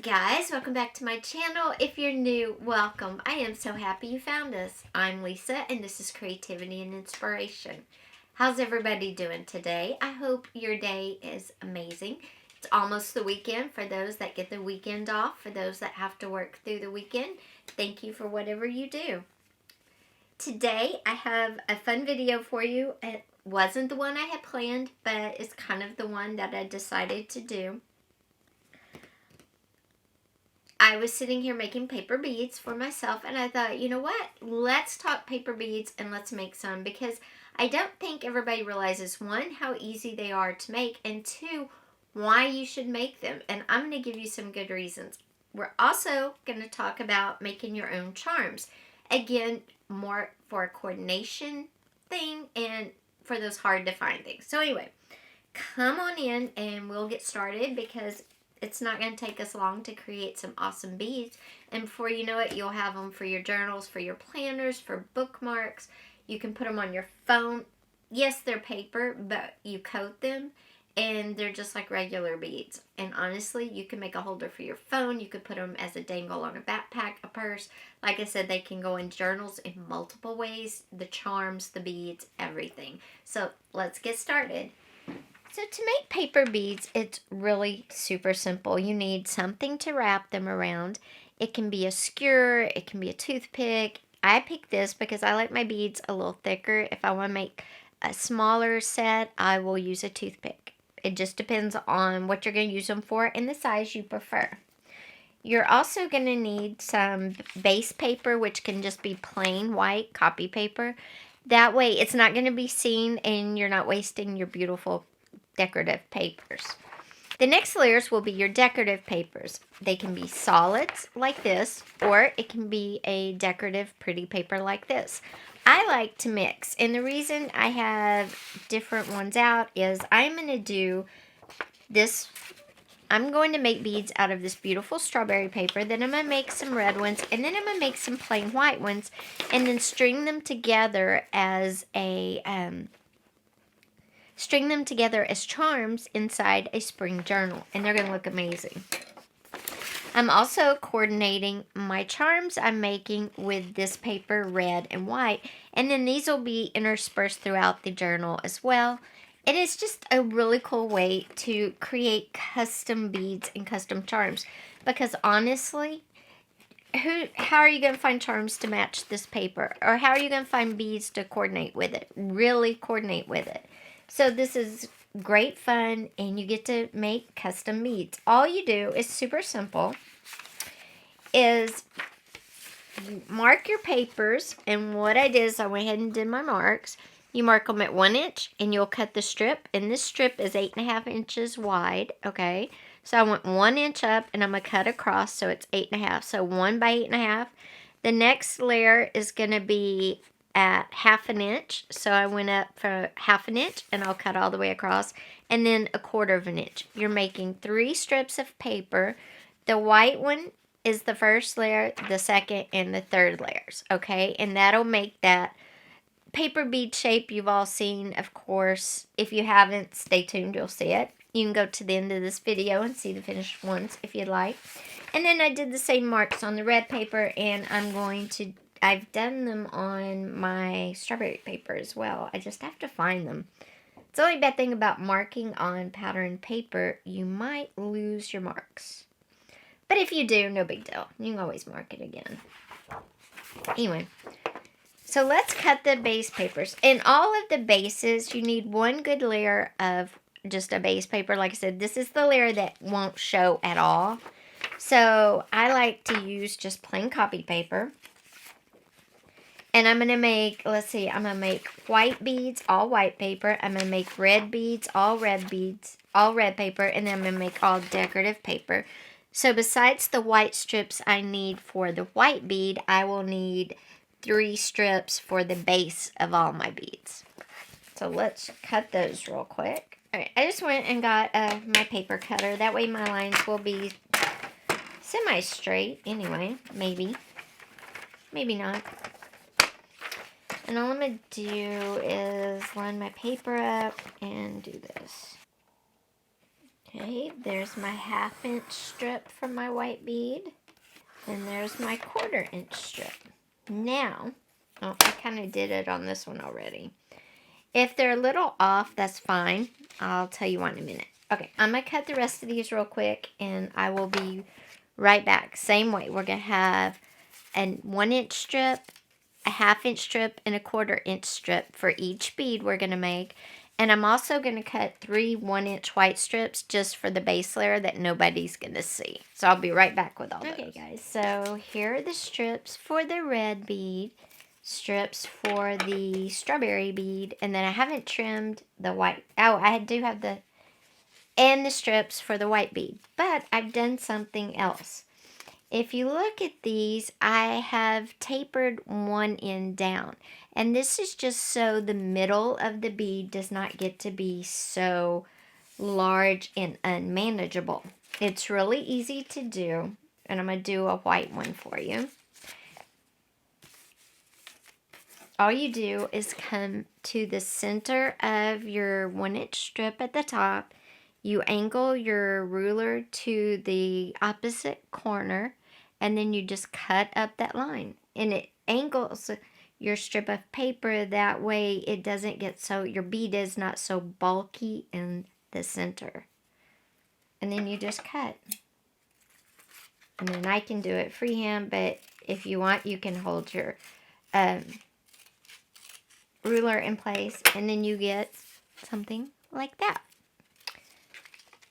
guys, welcome back to my channel. If you're new, welcome. I am so happy you found us. I'm Lisa and this is Creativity and Inspiration. How's everybody doing today? I hope your day is amazing. It's almost the weekend for those that get the weekend off. For those that have to work through the weekend, thank you for whatever you do. Today I have a fun video for you. It wasn't the one I had planned, but it's kind of the one that I decided to do. I was sitting here making paper beads for myself, and I thought, you know what? Let's talk paper beads and let's make some, because I don't think everybody realizes, one, how easy they are to make, and two, why you should make them. And I'm going to give you some good reasons. We're also going to talk about making your own charms. Again, more for a coordination thing and for those hard to find things. So anyway, come on in and we'll get started, because it's not going to take us long to create some awesome beads. And before you know it, you'll have them for your journals, for your planners, for bookmarks. You can put them on your phone. Yes, they're paper, but you coat them and they're just like regular beads. And honestly, you can make a holder for your phone. You could put them as a dangle on a backpack, a purse. Like I said, they can go in journals in multiple ways. The charms, the beads, everything. So let's get started. So to make paper beads, it's really super simple. You need something to wrap them around. It can be a skewer, it can be a toothpick. I picked this because I like my beads a little thicker. If I want to make a smaller set, I will use a toothpick. It just depends on what you're going to use them for and the size you prefer. You're also going to need some base paper, which can just be plain white copy paper. That way it's not going to be seen and you're not wasting your beautiful decorative papers. The next layers will be your decorative papers. They can be solids like this, or it can be a decorative pretty paper like this. I like to mix, and the reason I have different ones out is I'm going to do this. I'm going to make beads out of this beautiful strawberry paper. Then I'm going to make some red ones, and then I'm going to make some plain white ones, and then string them together as charms inside a spring journal, and they're going to look amazing. I'm also coordinating my charms I'm making with this paper, red and white, and then these will be interspersed throughout the journal as well. And it's just a really cool way to create custom beads and custom charms, because honestly, how are you going to find charms to match this paper? Or how are you going to find beads to coordinate with it? Really coordinate with it. So this is great fun, and you get to make custom beads. All you do is super simple, is you mark your papers, and what I did is I went ahead and did my marks. You mark them at 1 inch, and you'll cut the strip, and this strip is 8.5 inches wide, okay? So I went 1 inch up, and I'm going to cut across, so it's 8.5, so 1 by 8.5. The next layer is going to be at 1/2 inch, so I went up for 1/2 inch, and I'll cut all the way across, and then 1/4 inch. You're making 3 strips of paper. The white one is the first layer, the second, and the third layers, okay? And that'll make that paper bead shape you've all seen, of course. If you haven't, stay tuned, you'll see it. You can go to the end of this video and see the finished ones if you'd like. And then I did the same marks on the red paper, and I've done them on my strawberry paper as well. I just have to find them. It's the only bad thing about marking on patterned paper, you might lose your marks. But if you do, no big deal. You can always mark it again. Anyway, so let's cut the base papers. In all of the bases, you need 1 good layer of just a base paper. Like I said, this is the layer that won't show at all. So I like to use just plain copy paper. And I'm going to make, let's see, I'm going to make white beads, all white paper. I'm going to make red beads, all red paper. And then I'm going to make all decorative paper. So besides the white strips I need for the white bead, I will need 3 strips for the base of all my beads. So let's cut those real quick. All right, I just went and got my paper cutter. That way my lines will be semi-straight anyway, maybe. Maybe not. And all I'm going to do is line my paper up and do this. Okay, there's my 1/2 inch strip for my white bead. And there's my 1/4 inch strip. Now, oh, I kind of did it on this one already. If they're a little off, that's fine. I'll tell you why in a minute. Okay, I'm going to cut the rest of these real quick, and I will be right back. Same way, we're going to have a 1 inch strip, a 1/2 inch strip, and a 1/4 inch strip for each bead we're going to make. And I'm also going to cut 3 1 inch white strips just for the base layer that nobody's going to see. So I'll be right back with all those. Okay guys, so here are the strips for the red bead, strips for the strawberry bead, and then I haven't trimmed the white. Oh, I do have the strips for the white bead, but I've done something else. If you look at these, I have tapered one end down. And this is just so the middle of the bead does not get to be so large and unmanageable. It's really easy to do. And I'm going to do a white one for you. All you do is come to the center of your 1 inch strip at the top. You angle your ruler to the opposite corner, and then you just cut up that line. And it angles your strip of paper that way it doesn't get so, your bead is not so bulky in the center. And then you just cut. And then I can do it freehand, but if you want, you can hold your ruler in place, and then you get something like that.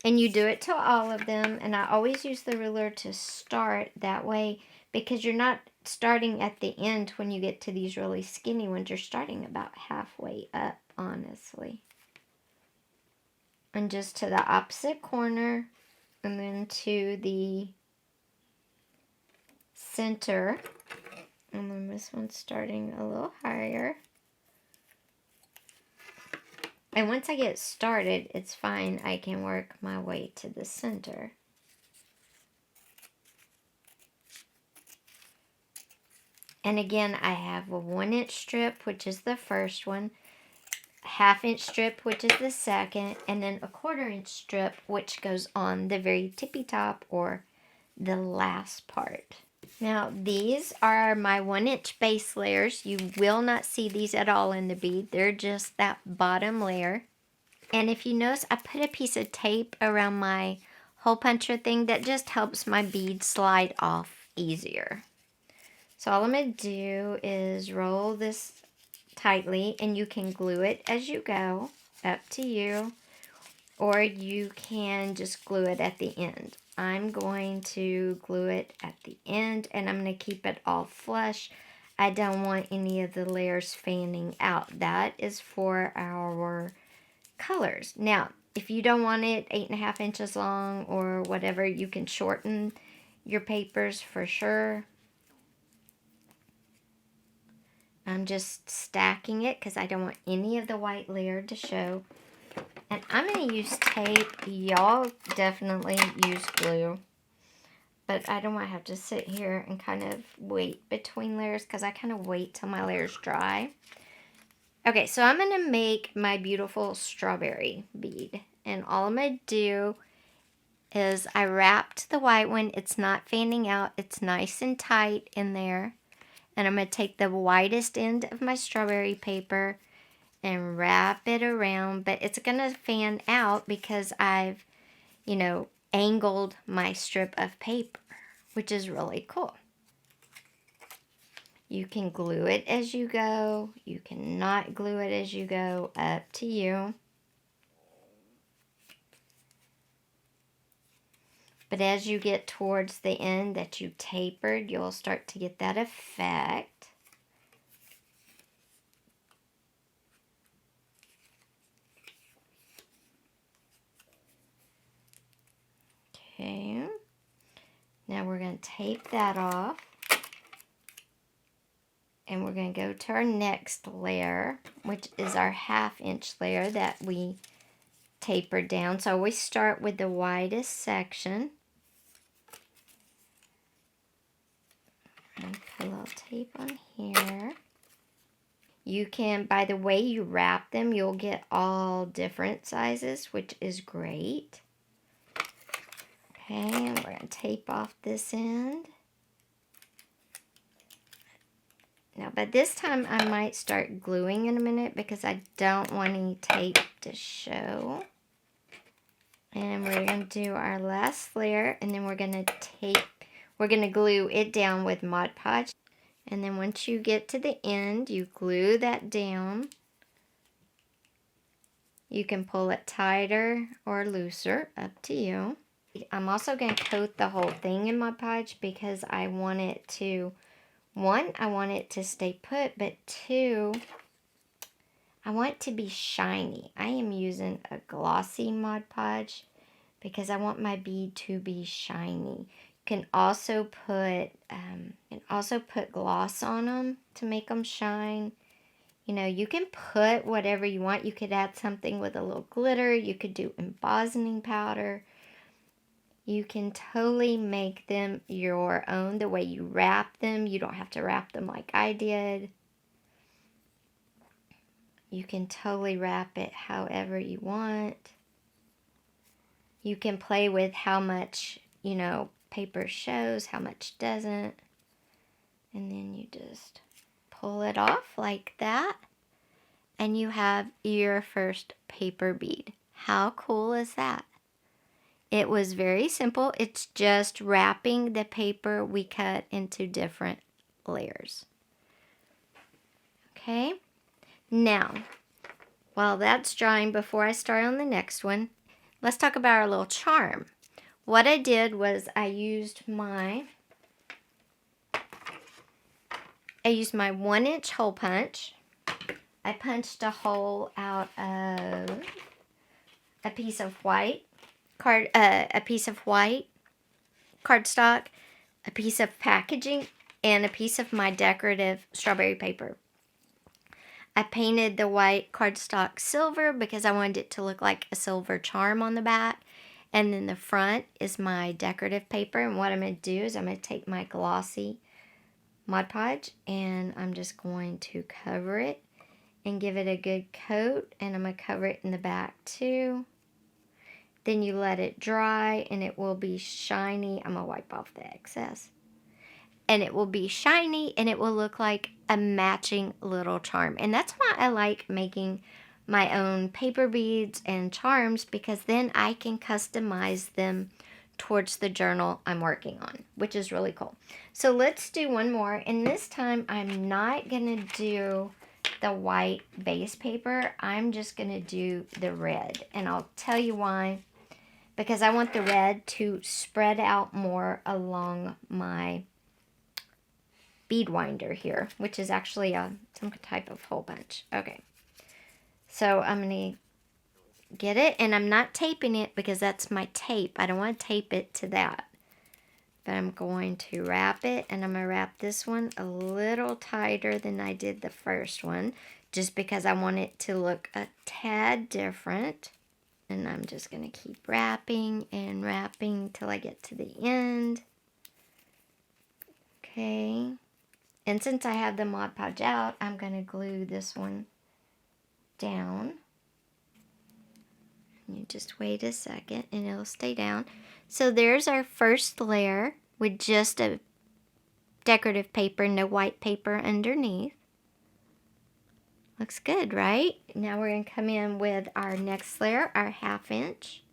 And you do it to all of them, and I always use the ruler to start that way because you're not starting at the end when you get to these really skinny ones. You're starting about halfway up, honestly. And just to the opposite corner, and then to the center. And then this one's starting a little higher. And once I get started, it's fine. I can work my way to the center. And again, I have a 1 inch strip, which is the first one, a 1/2 inch strip, which is the second, and then a 1/4 inch strip, which goes on the very tippy top or the last part. Now, these are my 1 inch base layers. You will not see these at all in the bead. They're just that bottom layer. And if you notice, I put a piece of tape around my hole puncher thing that just helps my bead slide off easier. So all I'm going to do is roll this tightly, and you can glue it as you go, up to you, or you can just glue it at the end. I'm going to glue it at the end, and I'm going to keep it all flush. I don't want any of the layers fanning out. That is for our colors. Now, if you don't want it 8.5 inches long or whatever, you can shorten your papers for sure. I'm just stacking it because I don't want any of the white layer to show. And I'm going to use tape. Y'all definitely use glue. But I don't want to have to sit here and kind of wait between layers because I kind of wait till my layers dry. Okay, so I'm going to make my beautiful strawberry bead. And all I'm going to do is I wrapped the white one. It's not fanning out. It's nice and tight in there. And I'm going to take the widest end of my strawberry paper and wrap it around. But it's going to fan out because I've, angled my strip of paper, which is really cool. You can glue it as you go. You cannot glue it as you go. Up to you. But as you get towards the end that you tapered, you'll start to get that effect. Okay. Now we're going to tape that off. And we're going to go to our next layer, which is our 1/2 inch layer that we tapered down. So we start with the widest section. And put a little tape on here. You can, by the way you wrap them, you'll get all different sizes, which is great. Okay, and we're going to tape off this end. Now, by this time, I might start gluing in a minute because I don't want any tape to show. And we're going to do our last layer, and then we're going to glue it down with Mod Podge. And then once you get to the end, you glue that down. You can pull it tighter or looser, up to you. I'm also going to coat the whole thing in Mod Podge because I want it to, one, I want it to stay put, but two, I want it to be shiny. I am using a glossy Mod Podge because I want my bead to be shiny. You can also put gloss on them to make them shine. You know, you can put whatever you want. You could add something with a little glitter. You could do embossing powder. You can totally make them your own the way you wrap them. You don't have to wrap them like I did. You can totally wrap it however you want. You can play with how much, you know, paper shows, how much doesn't. And then you just pull it off like that. And you have your first paper bead. How cool is that? It was very simple. It's just wrapping the paper we cut into different layers. Okay? Now, while that's drying, before I start on the next one, let's talk about our little charm. What I did was I used my 1-inch hole punch. I punched a hole out of a piece of white cardstock, a piece of packaging, and a piece of my decorative strawberry paper. I painted the white cardstock silver because I wanted it to look like a silver charm on the back. And then the front is my decorative paper. And what I'm going to do is I'm going to take my glossy Mod Podge and I'm just going to cover it and give it a good coat. And I'm going to cover it in the back too. Then you let it dry and it will be shiny. I'm going to wipe off the excess. And it will be shiny and it will look like a matching little charm. And that's why I like making my own paper beads and charms, because then I can customize them towards the journal I'm working on, which is really cool. So let's do one more. And this time I'm not going to do the white base paper. I'm just going to do the red. And I'll tell you why. Because I want the red to spread out more along my bead winder here, which is actually some type of hole punch. Okay. So I'm going to get it, and I'm not taping it because that's my tape. I don't want to tape it to that. But I'm going to wrap it, and I'm going to wrap this one a little tighter than I did the first one, just because I want it to look a tad different. And I'm just going to keep wrapping and wrapping till I get to the end. Okay. And since I have the Mod Podge out, I'm going to glue this one down. You just wait a second and it'll stay down. So there's our first layer with just a decorative paper, no white paper underneath. Looks good, right? Now we're going to come in with our next layer, our 1/2 inch.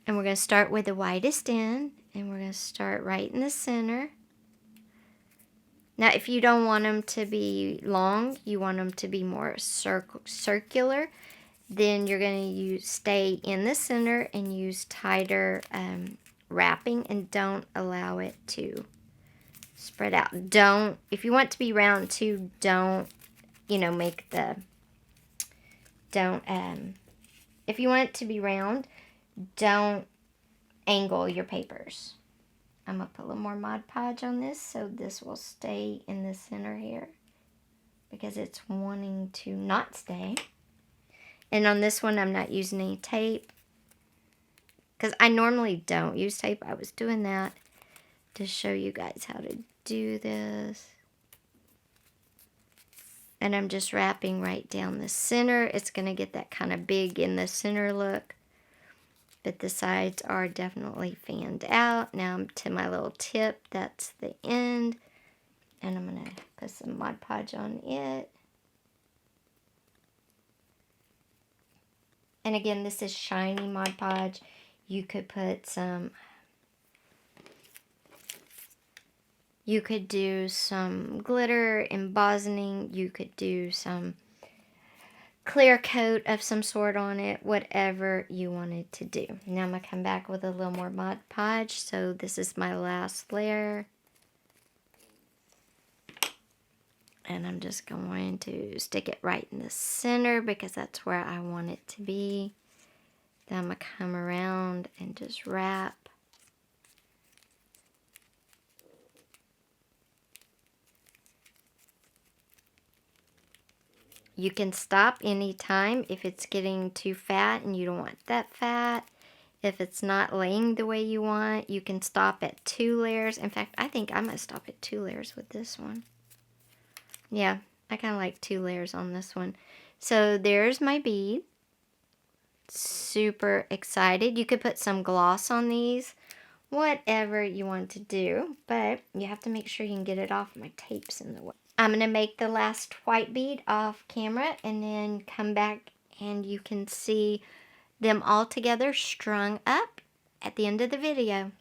And we're going to start with the widest end. And we're going to start right in the center. Now, if you don't want them to be long, you want them to be more circular, then you're going to stay in the center and use tighter wrapping, and don't allow it to spread out. If you want to be round too, don't, you know, if you want it to be round, don't angle your papers. I'm going to put a little more Mod Podge on this so this will stay in the center here because it's wanting to not stay. And on this one, I'm not using any tape because I normally don't use tape. I was doing that to show you guys how to do this. And I'm just wrapping right down the center. It's going to get that kind of big in the center look. but the sides are definitely fanned out. Now to my little tip, that's the end. And I'm going to put some Mod Podge on it. And again, this is shiny Mod Podge. You could put some, you could do some glitter embossing. You could do some clear coat of some sort on it, whatever you wanted to do. Now I'm going to come back with a little more Mod Podge. So this is my last layer. And I'm just going to stick it right in the center because that's where I want it to be. Then I'm going to come around and just wrap. You can stop anytime if it's getting too fat and you don't want that fat. If it's not laying the way you want, you can stop at 2 layers. In fact, I think I'm going to stop at 2 layers with this one. Yeah, I kind of like 2 layers on this one. So there's my bead. Super excited. You could put some gloss on these, whatever you want to do, but you have to make sure you can get it off. My tape's in the way. I'm going to make the last white bead off camera and then come back and you can see them all together strung up at the end of the video.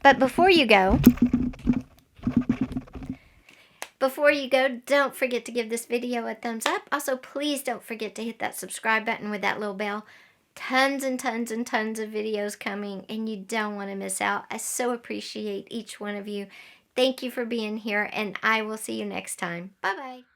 But before you go, don't forget to give this video a thumbs up. Also, please don't forget to hit that subscribe button with that little bell. Tons and tons and tons of videos coming, and you don't want to miss out. I so appreciate each one of you. Thank you for being here, and I will see you next time. Bye-bye.